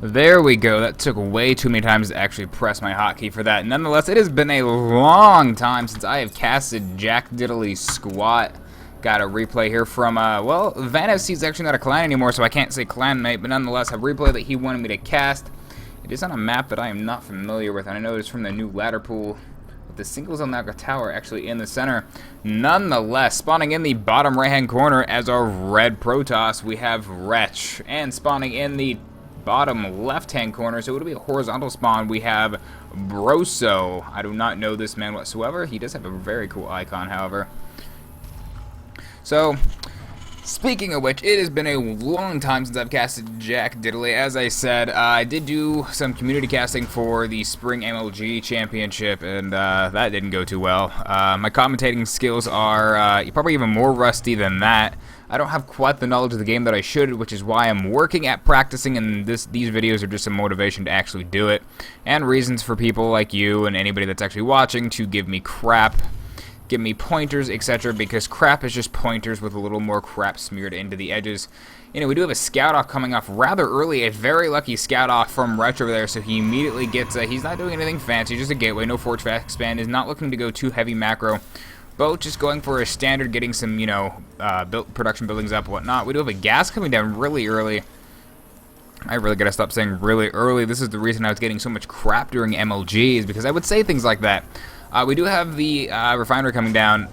There we go. That took way too many times to actually press my hotkey for that. Nonetheless, it has been a long time since I have casted Jack Diddley Squat. Got a replay here from, well, Van FC is actually not a clan anymore, so I can't say clanmate, but nonetheless, a replay that he wanted me to cast. It is on a map that I am not familiar with, and I know it's from the new ladder pool. With the singles on that tower actually in the center. Nonetheless, spawning in the bottom right-hand corner as our red Protoss, we have Wretch. And spawning in the bottom left-hand corner, so it'll be a horizontal spawn, we have Broso. I do not know this man whatsoever. He does have a very cool icon, however. So, speaking of which, it has been a long time since I've casted Jack Diddley. As I said, I did do some community casting for the Spring MLG Championship, and that didn't go too well. My commentating skills are probably even more rusty than that. I don't have quite the knowledge of the game that I should, which is why I'm working at practicing, and these videos are just a motivation to actually do it, and reasons for people like you and anybody that's actually watching to give me crap, give me pointers, etc., because crap is just pointers with a little more crap smeared into the edges. You know, we do have a scout off coming off rather early, a very lucky scout off from Wretch over there, so he immediately gets, he's not doing anything fancy, just a gateway, no forge fast expand, is not looking to go too heavy macro. Both just going for a standard, getting some, you know, production buildings up, whatnot. We do have a gas coming down really early. I really gotta stop saying really early. This is the reason I was getting so much crap during MLG, is because I would say things like that. We do have the refinery coming down,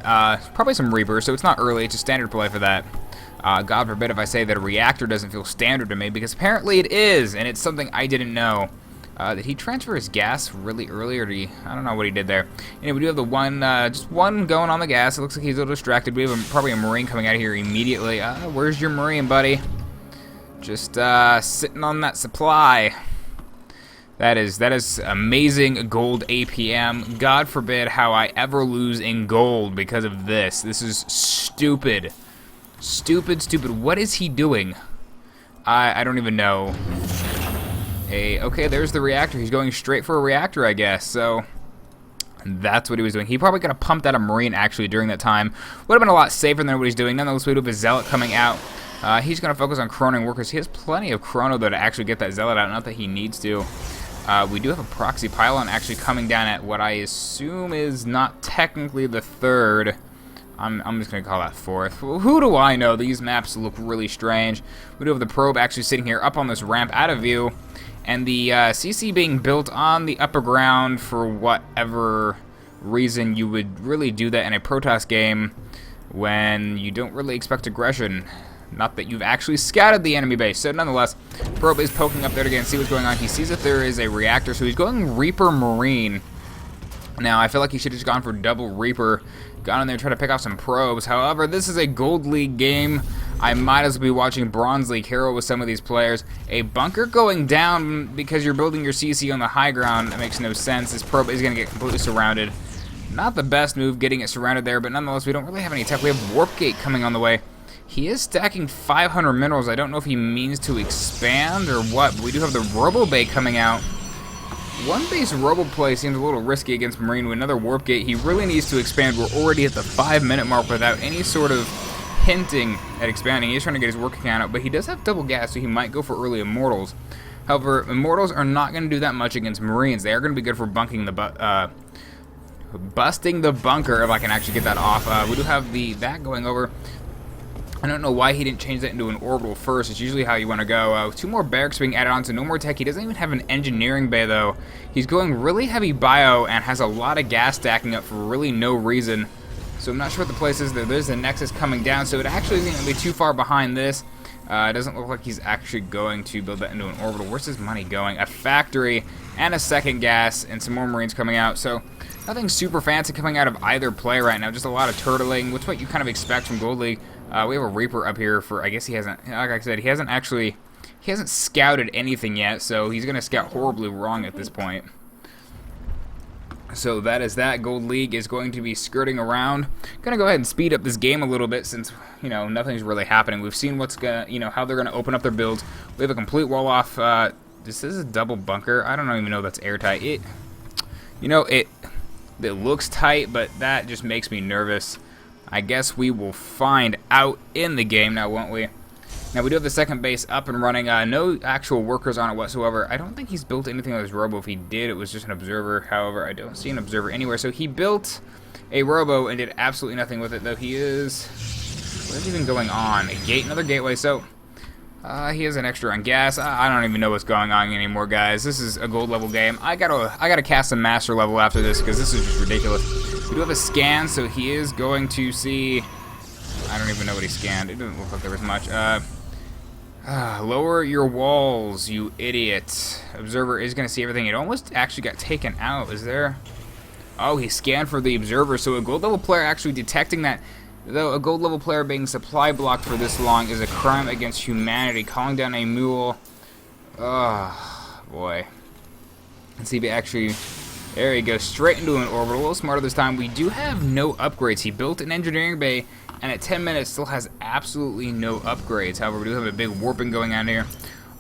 probably some Reaper, so it's not early, it's a standard play for that. God forbid if I say that a reactor doesn't feel standard to me, because apparently it is, and it's something I didn't know. Did he transfer his gas really early, or did he? I don't know what he did there. Anyway, we do have the one, just one going on the gas. It looks like he's a little distracted. We have probably a Marine coming out of here immediately. Where's your Marine, buddy? Just sitting on that supply. That is amazing gold APM. God forbid how I ever lose in gold because of this. This is stupid. Stupid, stupid. What is he doing? I don't even know. Okay, there's the reactor. He's going straight for a reactor, I guess. So that's what he was doing. He probably could have pumped out a Marine actually during that time. Would have been a lot safer than what he's doing. Nonetheless, we do have a Zealot coming out. He's going to focus on chronoing workers. He has plenty of chrono, though, to actually get that Zealot out. Not that he needs to. We do have a proxy pylon actually coming down at what I assume is not technically the third. I'm just going to call that fourth. Who do I know? These maps look really strange. We do have the probe actually sitting here up on this ramp out of view. And the CC being built on the upper ground for whatever reason you would really do that in a Protoss game when you don't really expect aggression. Not that you've actually scouted the enemy base. So nonetheless, probe is poking up there to see what's going on. He sees that there is a reactor, so he's going Reaper Marine. Now, I feel like he should have just gone for double Reaper, gone in there and tried to pick off some probes. However, this is a Gold League game. I might as well be watching Bronze League Hero with some of these players. A bunker going down because you're building your CC on the high ground, that makes no sense. This probe is going to get completely surrounded. Not the best move getting it surrounded there, but nonetheless, we don't really have any tech. We have Warp Gate coming on the way. He is stacking 500 minerals. I don't know if he means to expand or what, but we do have the Robo Bay coming out. One base Robo play seems a little risky against Marine with another Warp Gate. He really needs to expand. We're already at the 5-minute mark without any sort of hinting at expanding. He's trying to get his work account out, but he does have double gas, so he might go for early Immortals. However, Immortals are not going to do that much against Marines. They are going to be good for busting the bunker, if I can actually get that off. We do have that going over. I don't know why he didn't change that into an orbital first. It's usually how you want to go. 2 more barracks being added on, so no more tech. He doesn't even have an engineering bay, though. He's going really heavy bio and has a lot of gas stacking up for really no reason. So I'm not sure what the place is. There's the Nexus coming down, so it actually isn't going to be too far behind this. It doesn't look like he's actually going to build that into an orbital. Where's his money going? A factory and a second gas and some more Marines coming out. So nothing super fancy coming out of either play right now. Just a lot of turtling, which is what you kind of expect from Gold League. We have a Reaper up here for, I guess he hasn't, like I said, he hasn't scouted anything yet, so he's going to scout horribly wrong at this point. So that is that. Gold League is going to be skirting around. Going to go ahead and speed up this game a little bit since, you know, nothing's really happening. We've seen what's going to, you know, how they're going to open up their builds. We have a complete wall off. This is a double bunker. I don't even know if that's airtight. It looks tight, but that just makes me nervous. I guess we will find out in the game now, won't we? Now, we do have the second base up and running. No actual workers on it whatsoever. I don't think he's built anything on his robo. If he did, it was just an observer. However, I don't see an observer anywhere. So he built a robo and did absolutely nothing with it, though he is... What is even going on? A gate, another gateway. So he has an extra on gas. I don't even know what's going on anymore, guys. This is a gold level game. I gotta cast a master level after this because this is just ridiculous. We do have a scan, so he is going to see... I don't even know what he scanned. It didn't look like there was much. Lower your walls, you idiot. Observer is going to see everything. It almost actually got taken out. Is there... Oh, he scanned for the observer. So a gold level player actually detecting that. Though a gold level player being supply blocked for this long is a crime against humanity. Calling down a mule. Oh, boy. Let's see if he actually... There he goes. Straight into an orbital. A little smarter this time. We do have no upgrades. He built an engineering bay, and at 10 minutes still has absolutely no upgrades. However, we do have a big warping going on here.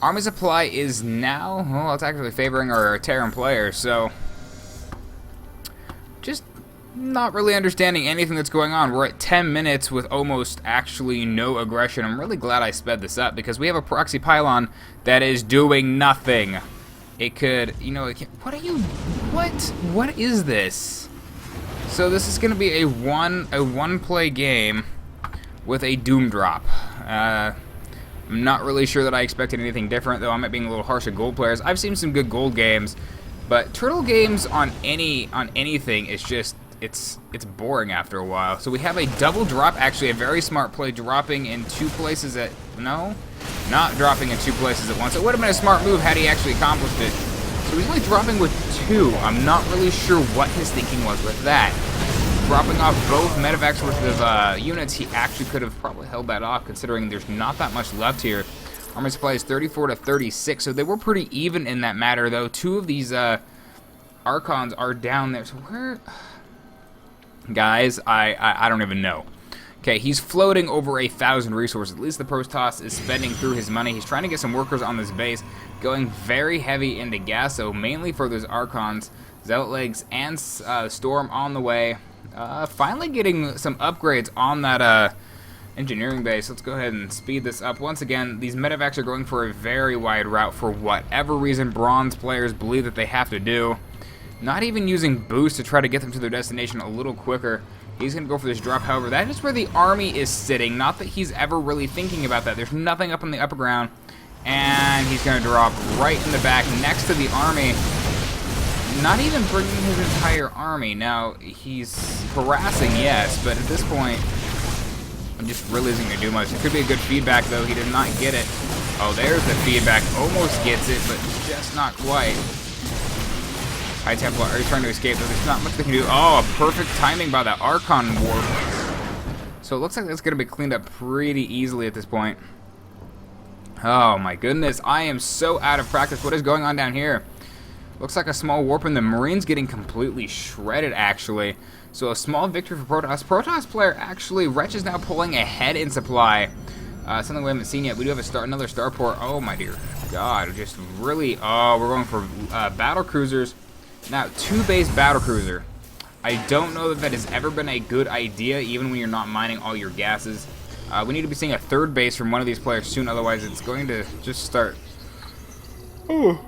Army supply is now... Well, it's actually favoring our Terran player, so... Just not really understanding anything that's going on. We're at 10 minutes with almost actually no aggression. I'm really glad I sped this up because we have a proxy pylon that is doing nothing. It could, you know, what is this? So this is going to be a one play game with a doom drop. I'm not really sure that I expected anything different, though I might be being a little harsh at gold players. I've seen some good gold games, but turtle games on anything is just it's boring after a while. So we have a double drop, actually a very smart play, dropping in two places at not dropping in two places at once. It would have been a smart move had he actually accomplished it. So he's only dropping with two. I'm not really sure what his thinking was with that. Dropping off both medevacs worth of units, he actually could have probably held that off, considering there's not that much left here. Army supply is 34 to 36, so they were pretty even in that matter, though. Two of these Archons are down there. So where... Guys, I don't even know. Okay, he's floating over 1,000 resources. At least the Protoss is spending through his money. He's trying to get some workers on this base, going very heavy into gas, so mainly for those Archons. Zealot Legs and Storm on the way. Finally getting some upgrades on that engineering base. Let's go ahead and speed this up. Once again, these medevacs are going for a very wide route for whatever reason bronze players believe that they have to do. Not even using boost to try to get them to their destination a little quicker. He's going to go for this drop. However, that is where the army is sitting. Not that he's ever really thinking about that. There's nothing up on the upper ground. And he's going to drop right in the back next to the army. Not even bringing his entire army. Now, he's harassing, yes, but at this point, I'm just really isn't going to do much. It could be a good feedback, though. He did not get it. Oh, there's the feedback. Almost gets it, but just not quite. High Templar, are you trying to escape? There's not much they can do. Oh, perfect timing by that Archon warp. So it looks like that's going to be cleaned up pretty easily at this point. Oh my goodness, I am so out of practice. What is going on down here? Looks like a small warp, and the Marines getting completely shredded, actually. So a small victory for Protoss. Protoss player, actually, Wretch is now pulling ahead in supply. Something we haven't seen yet. We do have another starport. Oh my dear God, just really, oh, we're going for battle cruisers. Now, two-base battlecruiser. I don't know that has ever been a good idea, even when you're not mining all your gases. We need to be seeing a third base from one of these players soon, otherwise it's going to just start... Oh.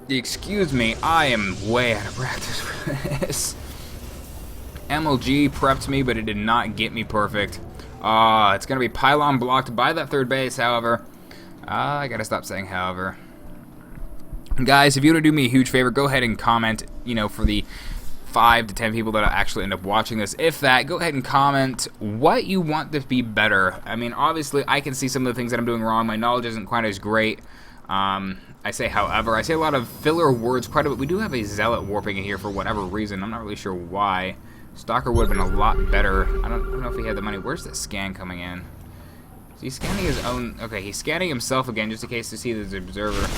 Excuse me, I am way out of practice for this. MLG prepped me, but it did not get me perfect. It's going to be pylon blocked by that third base, however. I gotta stop saying however. Guys, if you want to do me a huge favor, go ahead and comment, you know, for the 5 to 10 people that actually end up watching this. If that, go ahead and comment what you want to be better. I mean, obviously, I can see some of the things that I'm doing wrong. My knowledge isn't quite as great. I say however. I say a lot of filler words quite a bit. We do have a Zealot warping in here for whatever reason. I'm not really sure why. Stalker would have been a lot better. I don't know if he had the money. Where's that scan coming in? Is he scanning his own? Okay, he's scanning himself again just in case to see the observer.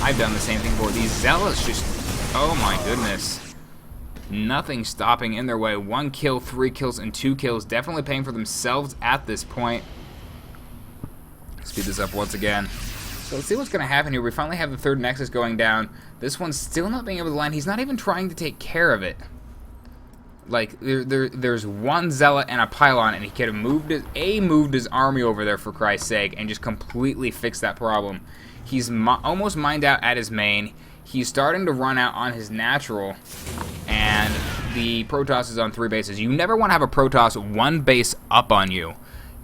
I've done the same thing before. These Zealots just... Oh my goodness. Nothing stopping in their way. 1 kill, 3 kills, and 2 kills. Definitely paying for themselves at this point. Speed this up once again. So let's see what's going to happen here. We finally have the third Nexus going down. This one's still not being able to land. He's not even trying to take care of it. Like, there's one zealot and a pylon, and he could have moved his army over there, for Christ's sake, and just completely fixed that problem. He's almost mined out at his main. He's starting to run out on his natural, and the Protoss is on 3 bases. You never want to have a Protoss 1 base up on you.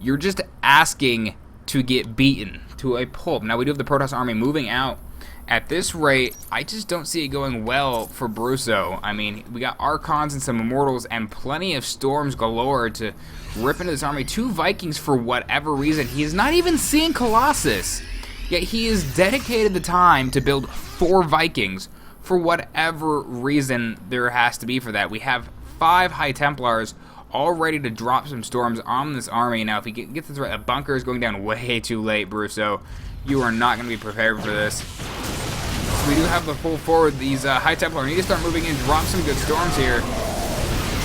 You're just asking to get beaten to a pulp. Now, we do have the Protoss army moving out. At this rate, I just don't see it going well for Broso. I mean, we got Archons and some Immortals and plenty of Storms galore to rip into this army. 2 Vikings for whatever reason. He is not even seeing Colossus. Yet he has dedicated the time to build 4 Vikings for whatever reason there has to be for that. We have 5 High Templars all ready to drop some Storms on this army. Now, if he gets this right, a bunker is going down way too late, Broso. You are not going to be prepared for this. So we do have the pull forward. These High Templar need to start moving in, drop some good Storms here.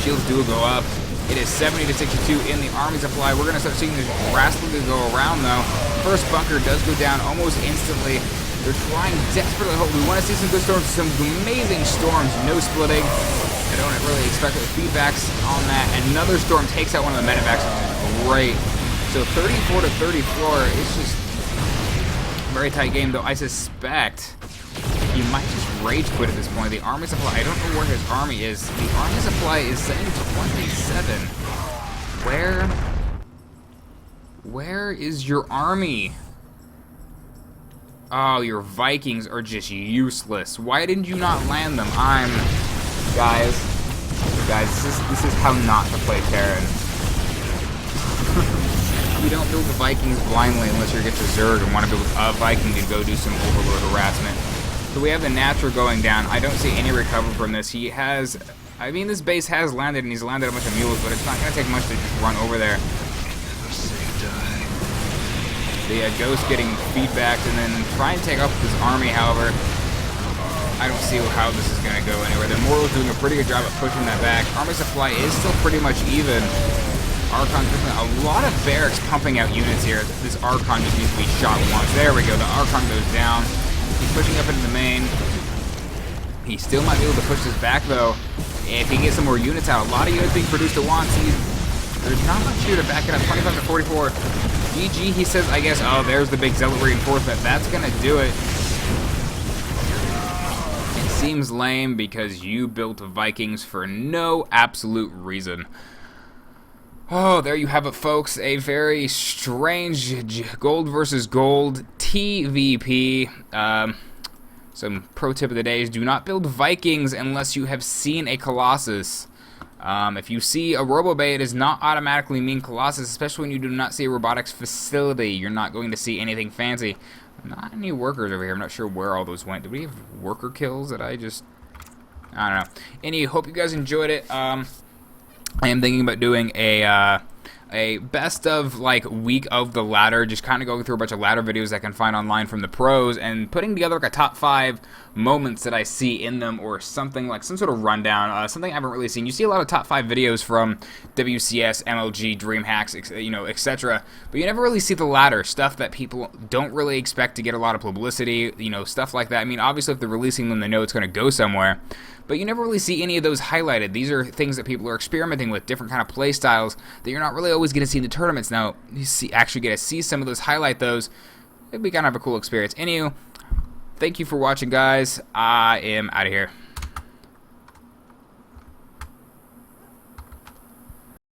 Shields do go up. It is 70 to 62 in the army supply. We're going to start seeing this drastically go around, though. First bunker does go down almost instantly. They're trying desperately to hope. We want to see some good Storms, some amazing Storms, no splitting. I don't really expect the feedbacks on that. Another Storm takes out one of the medevacs, which is great. So 34 to 34, it's just a very tight game, though I suspect he might just rage quit at this point. The army supply, I don't know where his army is. The army supply is saying 27. Where is your army? Oh, your Vikings are just useless. Why didn't you not land them? Guys, this is how not to play Terran. You don't build the Vikings blindly unless you get to Zerg and want to build a Viking to go do some Overlord harassment. So we have the natural going down. I don't see any recovery from this. He has, I mean, this base has landed, and he's landed a bunch of mules, but it's not going to take much to just run over there. The Ghost getting feedbacked and then try and take up this army, however, I don't see how this is going to go anywhere. The Immortal's doing a pretty good job of pushing that back. Army supply is still pretty much even. Archon's a lot of barracks pumping out units here. This Archon just needs to be shot once. There we go. The Archon goes down. He's pushing up into the main. He still might be able to push this back, though. If he gets some more units out, a lot of units being produced at once. There's not much here to back it up. 25 to 44. GG, he says, I guess, oh, there's the big Zealot reinforcement. That's going to do it. It seems lame because you built Vikings for no absolute reason. Oh, there you have it, folks. A very strange gold versus gold TvP. Some pro tip of the day is do not build Vikings unless you have seen a Colossus. If you see a Robobay, it does not automatically mean Colossus, especially when you do not see a robotics facility. You're not going to see anything fancy. Not any workers over here. I'm not sure where all those went. Did we have worker kills that I don't know. Anyway, hope you guys enjoyed it. I am thinking about doing a best of week of the ladder, just kind of going through a bunch of ladder videos I can find online from the pros and putting together a top 5 moments that I see in them, or something like some sort of rundown, something I haven't really seen. You see a lot of top 5 videos from WCS, MLG, DreamHacks, etc., but you never really see the ladder stuff that people don't really expect to get a lot of publicity, stuff like that. I mean, obviously if they're releasing them, they know it's going to go somewhere, but you never really see any of those highlighted. These are things that people are experimenting with, different kind of play styles that you're not really always going to see in the tournaments. Now, you actually get to see some of those, highlight those. It'd be kind of a cool experience. Anywho, thank you for watching, guys. I am out of here.